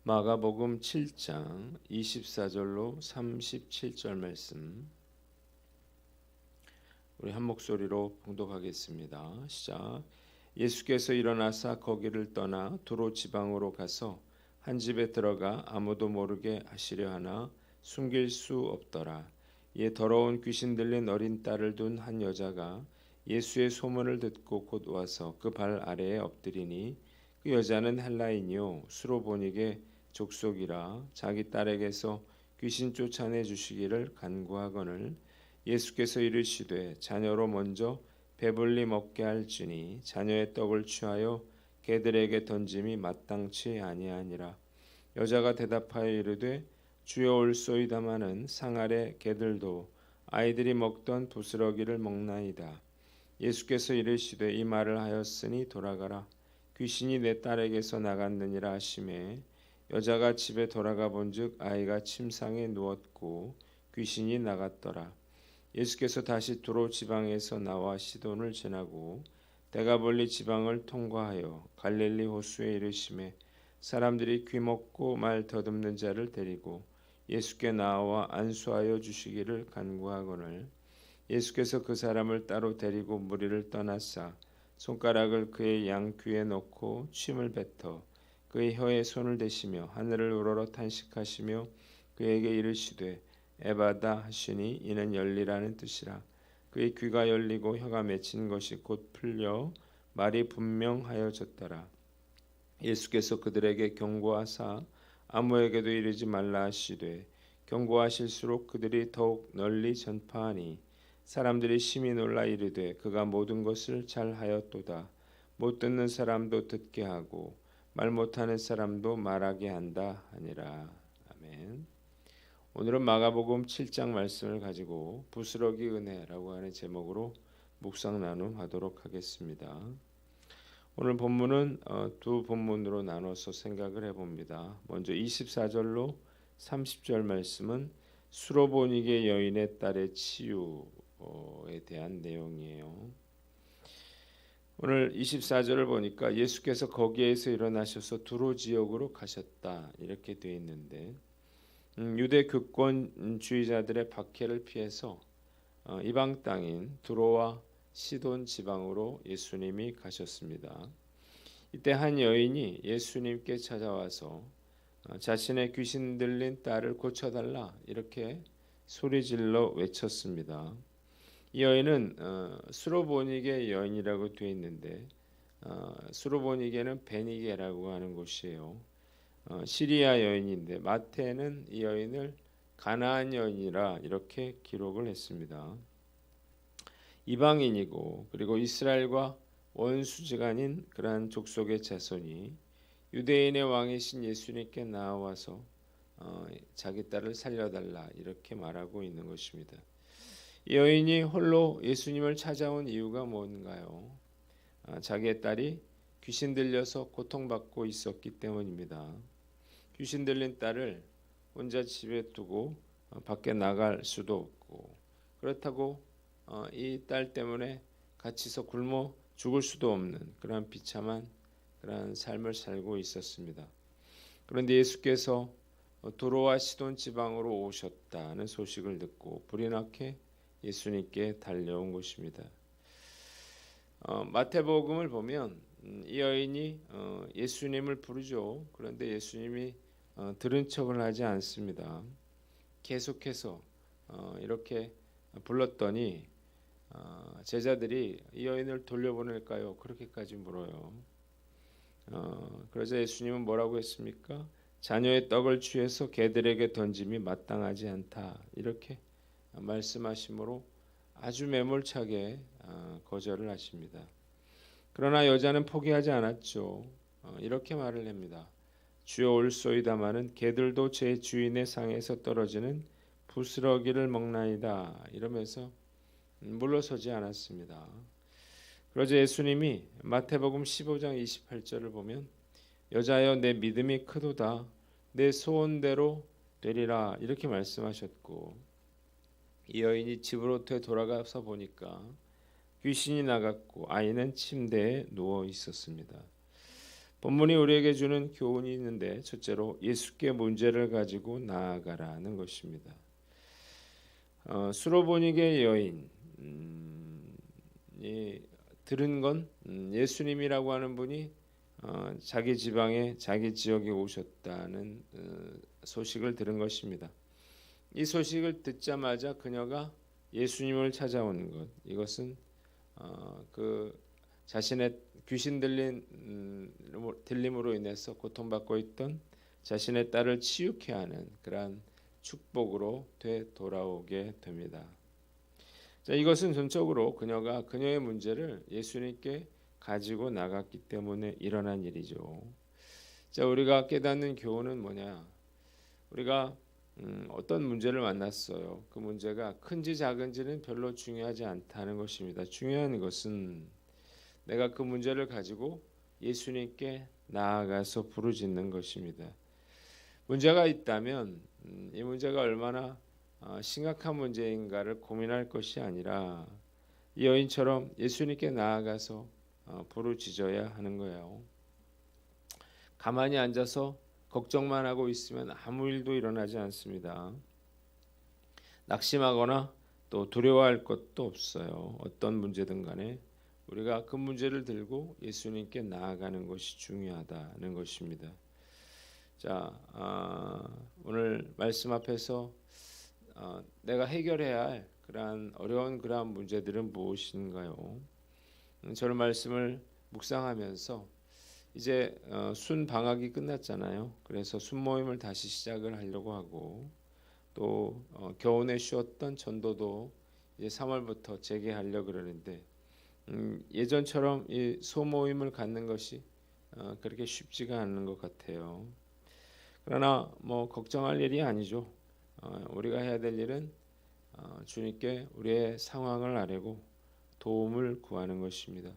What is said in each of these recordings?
마가복음 7장 24절로 37절 말씀 우리 한 목소리로 봉독하겠습니다. 시작. 예수께서 일어나사 거기를 떠나 두로 지방으로 가서 한 집에 들어가 아무도 모르게 하시려 하나 숨길 수 없더라. 이에 더러운 귀신 들린 어린 딸을 둔 한 여자가 예수의 소문을 듣고 곧 와서 그 발 아래에 엎드리니 그 여자는 헬라인이요 수로보닉의 족속이라 자기 딸에게서 귀신 쫓아내 주시기를 간구하거늘 예수께서 이르시되 자녀로 먼저 배불리 먹게 할지니 자녀의 떡을 취하여 개들에게 던짐이 마땅치 아니하니라. 여자가 대답하여 이르되 주여 올소이다마는 상 아래 개들도 아이들이 먹던 부스러기를 먹나이다. 예수께서 이르시되 이 말을 하였으니 돌아가라. 귀신이 내 딸에게서 나갔느니라 하시매 여자가 집에 돌아가 본즉 아이가 침상에 누웠고 귀신이 나갔더라. 예수께서 다시 두로 지방에서 나와 시돈을 지나고 데가볼리 지방을 통과하여 갈릴리 호수에 이르시매 사람들이 귀먹고 말 더듬는 자를 데리고 예수께 나와 안수하여 주시기를 간구하거늘 예수께서 그 사람을 따로 데리고 무리를 떠나사 손가락을 그의 양귀에 넣고 침을 뱉어 그의 혀에 손을 대시며 하늘을 우러러 탄식하시며 그에게 이르시되 에바다 하시니 이는 열리라는 뜻이라. 그의 귀가 열리고 혀가 맺힌 것이 곧 풀려 말이 분명하여졌더라. 예수께서 그들에게 경고하사 아무에게도 이르지 말라 하시되 경고하실수록 그들이 더욱 널리 전파하니 사람들이 심히 놀라 이르되 그가 모든 것을 잘하였도다. 못 듣는 사람도 듣게 하고 말 못하는 사람도 말하게 한다 하니라. 아멘. 오늘은 마가복음 7장 말씀을 가지고 부스러기 은혜라고 하는 제목으로 묵상 나눔하도록 하겠습니다. 오늘 본문은 두 본문으로 나눠서 생각을 해봅니다. 먼저 24절로 30절 말씀은 수로보닉의 여인의 딸의 치유에 대한 내용이에요. 오늘 24절을 보니까 예수께서 거기에서 일어나셔서 두로 지역으로 가셨다 이렇게 되어 있는데 유대 교권주의자들의 박해를 피해서 이방 땅인 두로와 시돈 지방으로 예수님이 가셨습니다. 이때 한 여인이 예수님께 찾아와서 자신의 귀신 들린 딸을 고쳐달라 이렇게 소리질러 외쳤습니다. 이 여인은 수로보닉의 여인이라고 되어 있는데 수로보닉에는 베니게라고 하는 곳이에요. 시리아 여인인데 마태는 이 여인을 가나안 여인이라 이렇게 기록을 했습니다. 이방인이고 그리고 이스라엘과 원수지간인 그러한 족속의 자손이 유대인의 왕이신 예수님께 나와서 자기 딸을 살려달라 이렇게 말하고 있는 것입니다. 이 여인이 홀로 예수님을 찾아온 이유가 뭔가요? 자기의 딸이 귀신 들려서 고통받고 있었기 때문입니다. 귀신 들린 딸을 혼자 집에 두고 밖에 나갈 수도 없고 그렇다고 이 딸 때문에 갇혀서 굶어 죽을 수도 없는 그러한 비참한 그러한 삶을 살고 있었습니다. 그런데 예수께서 두로와 시돈 지방으로 오셨다는 소식을 듣고 불이 나게 예수님께 달려온 것입니다. 마태복음을 보면 이 여인이 예수님을 부르죠. 그런데 예수님이 들은 척을 하지 않습니다. 계속해서 이렇게 불렀더니 제자들이 이 여인을 돌려보낼까요? 그렇게까지 물어요. 그러자 예수님은 뭐라고 했습니까? 자녀의 떡을 취해서 개들에게 던짐이 마땅하지 않다 이렇게 말씀하심으로 아주 매몰차게 거절을 하십니다. 그러나 여자는 포기하지 않았죠. 이렇게 말을 합니다. 주여 올소이다마는 개들도 제 주인의 상에서 떨어지는 부스러기를 먹나이다 이러면서 물러서지 않았습니다. 그러자 예수님이 마태복음 15장 28절을 보면 여자여 내 믿음이 크도다 내 소원대로 되리라 이렇게 말씀하셨고 이 여인이 집으로 돌아가서 보니까 귀신이 나갔고 아이는 침대에 누워 있었습니다. 본문이 우리에게 주는 교훈이 있는데 첫째로 예수께 문제를 가지고 나아가라는 것입니다. 수로보니게 여인 이 들은 건 예수님이라고 하는 분이 자기 지방에 자기 지역에 오셨다는 소식을 들은 것입니다. 이 소식을 듣자마자 그녀가 예수님을 찾아온 것, 이것은 그 자신의 귀신 들림으로 인해서 고통받고 있던 자신의 딸을 치유케 하는 그러한 축복으로 되돌아오게 됩니다. 자, 이것은 전적으로 그녀가 그녀의 문제를 예수님께 가지고 나갔기 때문에 일어난 일이죠. 자, 우리가 깨닫는 교훈은 뭐냐? 우리가 어떤 문제를 만났어요. 그 문제가 큰지 작은지는 별로 중요하지 않다는 것입니다. 중요한 것은 내가 그 문제를 가지고 예수님께 나아가서 부르짖는 것입니다. 문제가 있다면 이 문제가 얼마나 심각한 문제인가를 고민할 것이 아니라 이 여인처럼 예수님께 나아가서 부르짖어야 하는 거예요. 가만히 앉아서 걱정만 하고 있으면 아무 일도 일어나지 않습니다. 낙심하거나 또 두려워할 것도 없어요. 어떤 문제든 간에 우리가 그 문제를 들고 예수님께 나아가는 것이 중요하다는 것입니다. 자, 오늘 말씀 앞에서 내가 해결해야 할 그러한 어려운 그러한 문제들은 무엇인가요? 저는 말씀을 묵상하면서 이제 순 방학이 끝났잖아요. 그래서 순 모임을 다시 시작을 하려고 하고 또 겨우내 쉬었던 전도도 이제 3월부터 재개하려고 그러는데 예전처럼 이 소모임을 갖는 것이 그렇게 쉽지가 않은 것 같아요. 그러나 뭐 걱정할 일이 아니죠. 우리가 해야 될 일은 주님께 우리의 상황을 아뢰고 도움을 구하는 것입니다.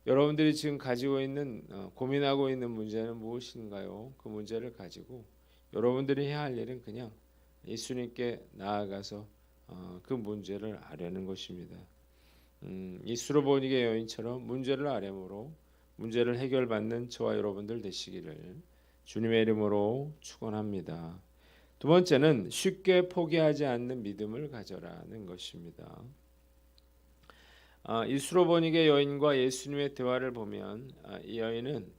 여러분들이 지금 가지고 있는 고민하고 있는 문제는 무엇인가요? 그 문제를 가지고 여러분들이 해야 할 일은 그냥 예수님께 나아가서 그 문제를 아뢰는 것입니다. 이 수로보니게 여인처럼 문제를 아뢰므로 문제를 해결받는 저와 여러분들 되시기를 주님의 이름으로 축원합니다. 두 번째는 쉽게 포기하지 않는 믿음을 가져라는 것입니다. 이 수로보니게 여인과 예수님의 대화를 보면 이 여인은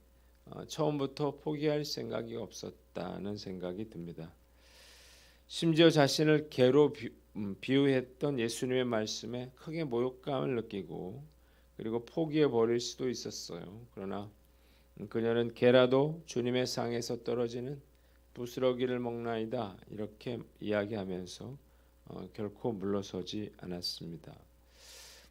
처음부터 포기할 생각이 없었다는 생각이 듭니다. 심지어 자신을 개로 비유했던 예수님의 말씀에 크게 모욕감을 느끼고 그리고 포기해 버릴 수도 있었어요. 그러나 그녀는 개라도 주님의 상에서 떨어지는 부스러기를 먹나이다 이렇게 이야기하면서 결코 물러서지 않았습니다.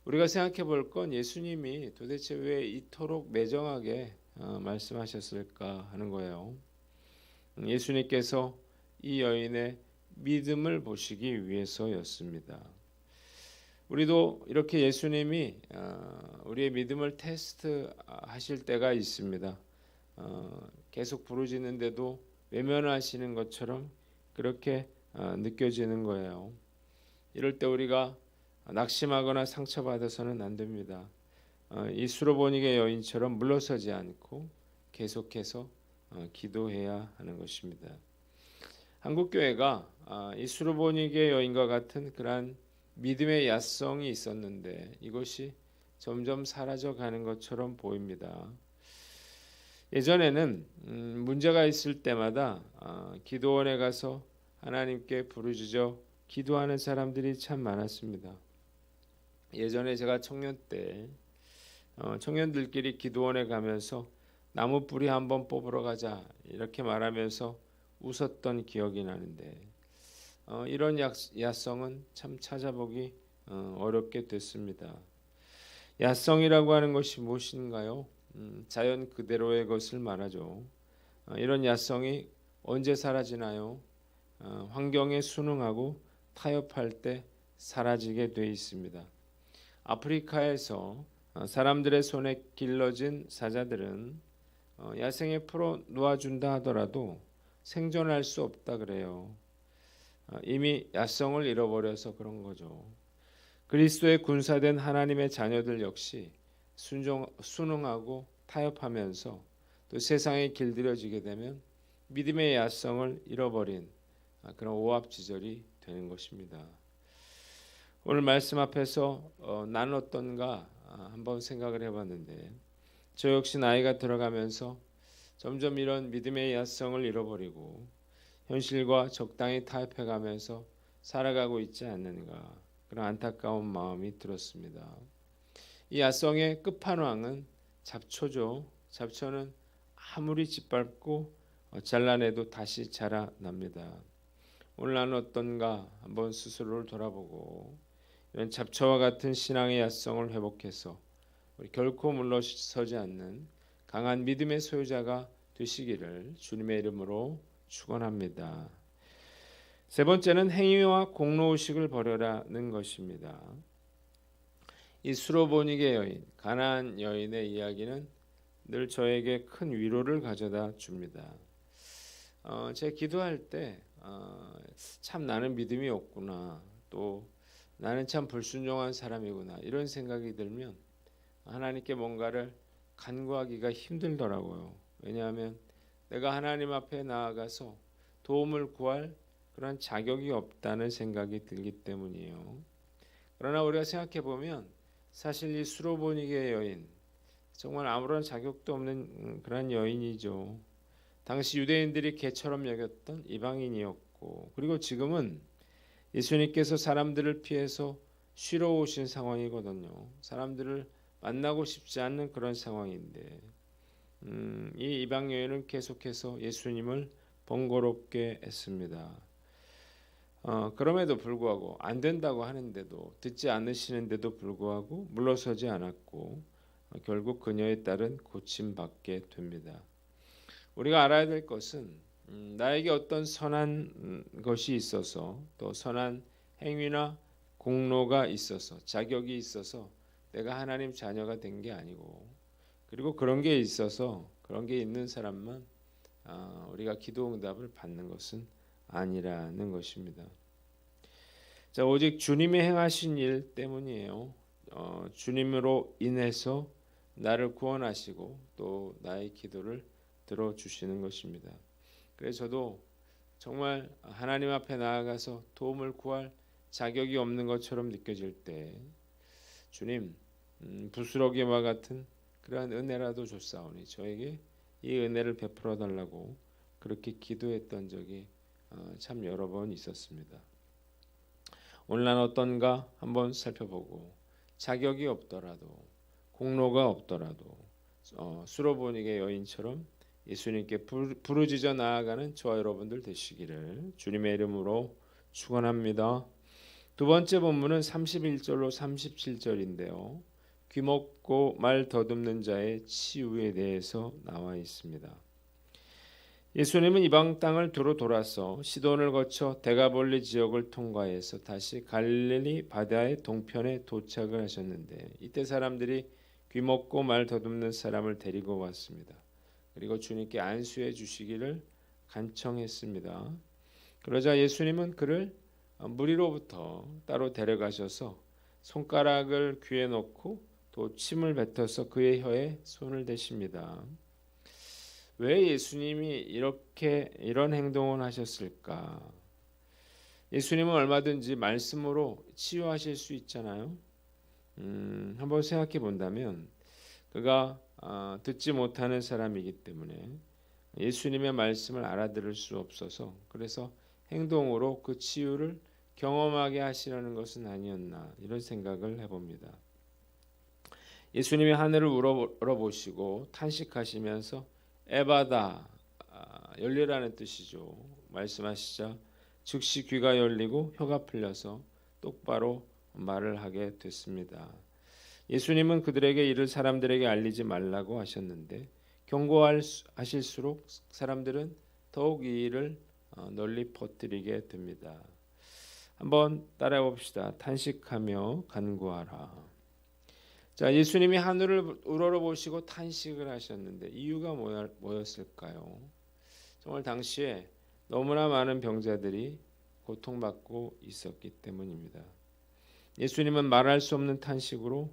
우리가 생각해 볼 건 예수님이 도대체 왜 이토록 매정하게 말씀하셨을까 하는 거예요. 예수님께서 이 여인의 믿음을 보시기 위해서였습니다. 우리도 이렇게 예수님이 우리의 믿음을 테스트하실 때가 있습니다. 계속 부르짖는데도 외면하시는 것처럼 그렇게 느껴지는 거예요. 이럴 때 우리가 낙심하거나 상처받아서는 안 됩니다. 이 수로보니게 여인처럼 물러서지 않고 계속해서 기도해야 하는 것입니다. 한국 교회가 이 수로보니게 여인과 같은 그러한 믿음의 야성이 있었는데 이것이 점점 사라져 가는 것처럼 보입니다. 예전에는 문제가 있을 때마다 기도원에 가서 하나님께 부르짖어 기도하는 사람들이 참 많았습니다. 예전에 제가 청년 때 청년들끼리 기도원에 가면서 나무 뿌리 한번 뽑으러 가자 이렇게 말하면서 웃었던 기억이 나는데 이런 야성은 참 찾아보기 어렵게 됐습니다. 야성이라고 하는 것이 무엇인가요? 자연 그대로의 것을 말하죠. 이런 야성이 언제 사라지나요? 환경에 순응하고 타협할 때 사라지게 돼 있습니다. 아프리카에서 사람들의 손에 길러진 사자들은 야생에 풀어 놓아준다 하더라도 생존할 수 없다 그래요. 이미 야성을 잃어버려서 그런 거죠. 그리스도의 군사된 하나님의 자녀들 역시 순응하고 타협하면서 또 세상에 길들여지게 되면 믿음의 야성을 잃어버린 그런 오합지졸이 되는 것입니다. 오늘 말씀 앞에서 나는 어떤가 한번 생각을 해봤는데 저 역시 나이가 들어가면서 점점 이런 믿음의 야성을 잃어버리고 현실과 적당히 타협해가면서 살아가고 있지 않는가 그런 안타까운 마음이 들었습니다. 이 야성의 끝판왕은 잡초죠. 잡초는 아무리 짓밟고 잘라내도 다시 자라납니다. 오늘 나는 어떤가 한번 스스로를 돌아보고 이런 잡초와 같은 신앙의 야성을 회복해서 우리 결코 물러서지 않는 강한 믿음의 소유자가 되시기를 주님의 이름으로 축원합니다. 세 번째는 행위와 공로의식을 버려라는 것입니다. 이 수로보니게 여인, 가나안 여인의 이야기는 늘 저에게 큰 위로를 가져다 줍니다. 제가 기도할 때 참 나는 믿음이 없구나, 또 나는 참 불순종한 사람이구나 이런 생각이 들면 하나님께 뭔가를 간구하기가 힘들더라고요. 왜냐하면 내가 하나님 앞에 나아가서 도움을 구할 그런 자격이 없다는 생각이 들기 때문이에요. 그러나 우리가 생각해 보면 사실 이 수로보니게 여인 정말 아무런 자격도 없는 그런 여인이죠. 당시 유대인들이 개처럼 여겼던 이방인이었고, 그리고 지금은 예수님께서 사람들을 피해서 쉬러 오신 상황이거든요. 사람들을 만나고 싶지 않는 그런 상황인데 이 이방 여인은 계속해서 예수님을 번거롭게 했습니다. 그럼에도 불구하고 안 된다고 하는데도 듣지 않으시는데도 불구하고 물러서지 않았고 결국 그녀에 따른 고침받게 됩니다. 우리가 알아야 될 것은 나에게 어떤 선한 것이 있어서 또 선한 행위나 공로가 있어서 자격이 있어서 내가 하나님 자녀가 된 게 아니고, 그리고 그런 게 있어서 그런 게 있는 사람만 우리가 기도 응답을 받는 것은 아니라는 것입니다. 자, 오직 주님이 행하신 일 때문이에요. 주님으로 인해서 나를 구원하시고 또 나의 기도를 들어주시는 것입니다. 그래서 저도 정말 하나님 앞에 나아가서 도움을 구할 자격이 없는 것처럼 느껴질 때 주님, 부스러기와 같은 그러한 은혜라도 줬사오니 저에게 이 은혜를 베풀어 달라고 그렇게 기도했던 적이 참 여러 번 있었습니다. 오늘 난 어떤가 한번 살펴보고 자격이 없더라도 공로가 없더라도 수로보니게 여인처럼 예수님께 부르짖어 나아가는 저와 여러분들 되시기를 주님의 이름으로 축원합니다. 두 번째 본문은 31절로 37절인데요. 귀먹고 말 더듬는 자의 치유에 대해서 나와 있습니다. 예수님은 이방 땅을 두루 돌아서 시돈을 거쳐 데가볼리 지역을 통과해서 다시 갈릴리 바다의 동편에 도착을 하셨는데 이때 사람들이 귀먹고 말 더듬는 사람을 데리고 왔습니다. 그리고 주님께 안수해 주시기를 간청했습니다. 그러자 예수님은 그를 무리로부터 따로 데려가셔서 손가락을 귀에 넣고 또 침을 뱉어서 그의 혀에 손을 대십니다. 왜 예수님이 이런 행동을 하셨을까? 예수님은 얼마든지 말씀으로 치유하실 수 있잖아요. 한번 생각해 본다면 그가 듣지 못하는 사람이기 때문에 예수님의 말씀을 알아들을 수 없어서 그래서 행동으로 그 치유를 경험하게 하시려는 것은 아니었나 이런 생각을 해봅니다. 예수님이 하늘을 우러보시고 탄식하시면서 에바다 열리라는 뜻이죠. 말씀하시자 즉시 귀가 열리고 혀가 풀려서 똑바로 말을 하게 됐습니다. 예수님은 그들에게 이를 사람들에게 알리지 말라고 하셨는데 경고하실수록 사람들은 더욱 이 일을 널리 퍼뜨리게 됩니다. 한번 따라해 봅시다. 탄식하며 간구하라. 자, 예수님이 하늘을 우러러보시고 탄식을 하셨는데 이유가 뭐였을까요? 정말 당시에 너무나 많은 병자들이 고통받고 있었기 때문입니다. 예수님은 말할 수 없는 탄식으로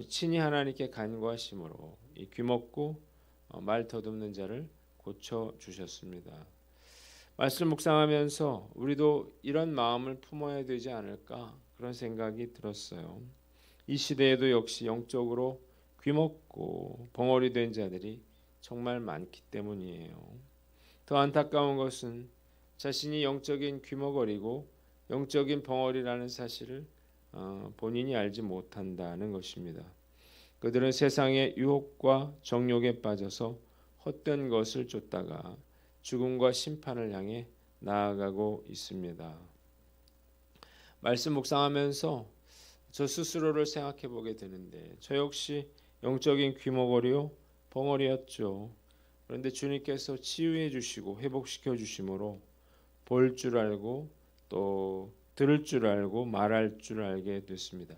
친히 하나님께 간구하심으로 이 귀먹고 말 더듬는 자를 고쳐 주셨습니다. 말씀 묵상하면서 우리도 이런 마음을 품어야 되지 않을까 그런 생각이 들었어요. 이 시대에도 역시 영적으로 귀먹고 벙어리 된 자들이 정말 많기 때문이에요. 더 안타까운 것은 자신이 영적인 귀머거리고 영적인 벙어리라는 사실을 본인이 알지 못한다는 것입니다. 그들은 세상의 유혹과 정욕에 빠져서 헛된 것을 쫓다가 죽음과 심판을 향해 나아가고 있습니다. 말씀 묵상하면서 저 스스로를 생각해 보게 되는데 저 역시 영적인 귀머거리요 벙어리였죠. 그런데 주님께서 치유해 주시고 회복시켜 주심으로 볼 줄 알고 또 들을 줄 알고 말할 줄 알게 됐습니다.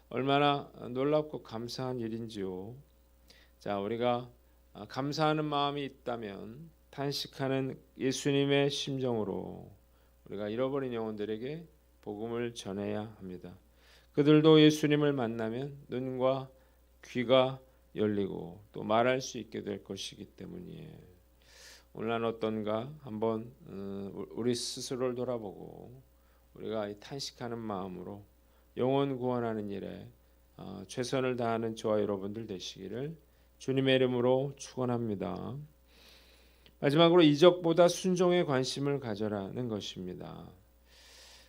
얼마나 놀랍고 감사한 일인지요. 자, 우리가 감사하는 마음이 있다면 탄식하는 예수님의 심정으로 우리가 잃어버린 영혼들에게 복음을 전해야 합니다. 그들도 예수님을 만나면 눈과 귀가 열리고 또 말할 수 있게 될 것이기 때문이에요. 오늘 난 어떤가 한번 우리 스스로를 돌아보고 우리가 탄식하는 마음으로 영혼 구원하는 일에 최선을 다하는 저와 여러분들 되시기를 주님의 이름으로 축원합니다. 마지막으로 이적보다 순종에 관심을 가져라는 것입니다.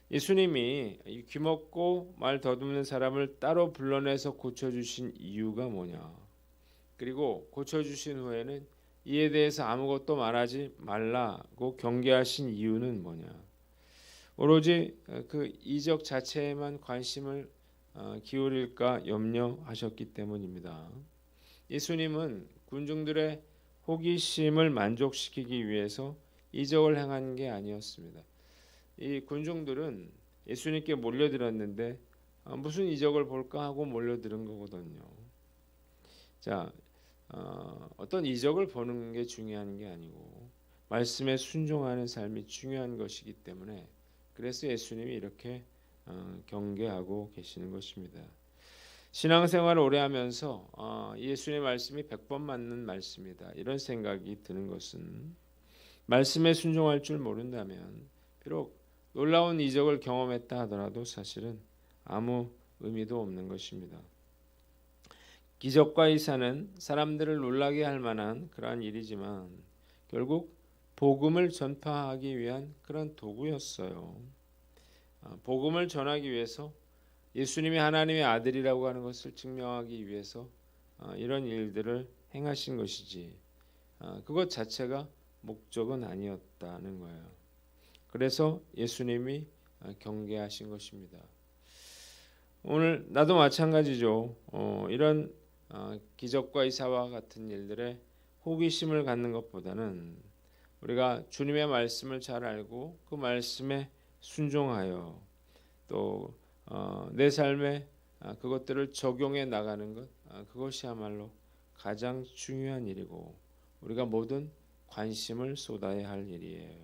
예수님이 귀먹고 말 더듬는 사람을 따로 불러내서 고쳐주신 이유가 뭐냐? 그리고 고쳐주신 후에는 이에 대해서 아무것도 말하지 말라고 경계하신 이유는 뭐냐? 오로지 그 이적 자체에만 관심을 기울일까 염려하셨기 때문입니다. 예수님은 군중들의 호기심을 만족시키기 위해서 이적을 행한 게 아니었습니다. 이 군중들은 예수님께 몰려들었는데 무슨 이적을 볼까 하고 몰려들은 거거든요. 자, 어떤 이적을 보는 게 중요한 게 아니고 말씀에 순종하는 삶이 중요한 것이기 때문에 그래서 예수님이 이렇게 경계하고 계시는 것입니다. 신앙생활을 오래 하면서 예수님의 말씀이 100번 맞는 말씀이다 이런 생각이 드는 것은 말씀에 순종할 줄 모른다면 비록 놀라운 이적을 경험했다 하더라도 사실은 아무 의미도 없는 것입니다. 기적과 이사는 사람들을 놀라게 할 만한 그러한 일이지만 결국 복음을 전파하기 위한 그런 도구였어요. 복음을 전하기 위해서 예수님이 하나님의 아들이라고 하는 것을 증명하기 위해서 이런 일들을 행하신 것이지 그것 자체가 목적은 아니었다는 거예요. 그래서 예수님이 경계하신 것입니다. 오늘 나도 마찬가지죠. 이런 기적과 이사와 같은 일들에 호기심을 갖는 것보다는 우리가 주님의 말씀을 잘 알고 그 말씀에 순종하여 또 내 삶에 그것들을 적용해 나가는 것 그것이야말로 가장 중요한 일이고 우리가 모든 관심을 쏟아야 할 일이에요.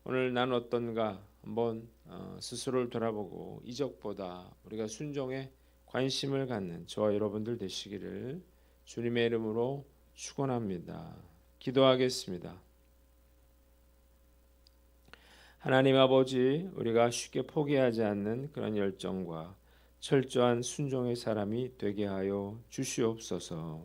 오늘 난 어떤가 한번 스스로를 돌아보고 이적보다 우리가 순종에 관심을 갖는 저와 여러분들 되시기를 주님의 이름으로 축원합니다. 기도하겠습니다. 하나님 아버지, 우리가 쉽게 포기하지 않는 그런 열정과 철저한 순종의 사람이 되게 하여 주시옵소서.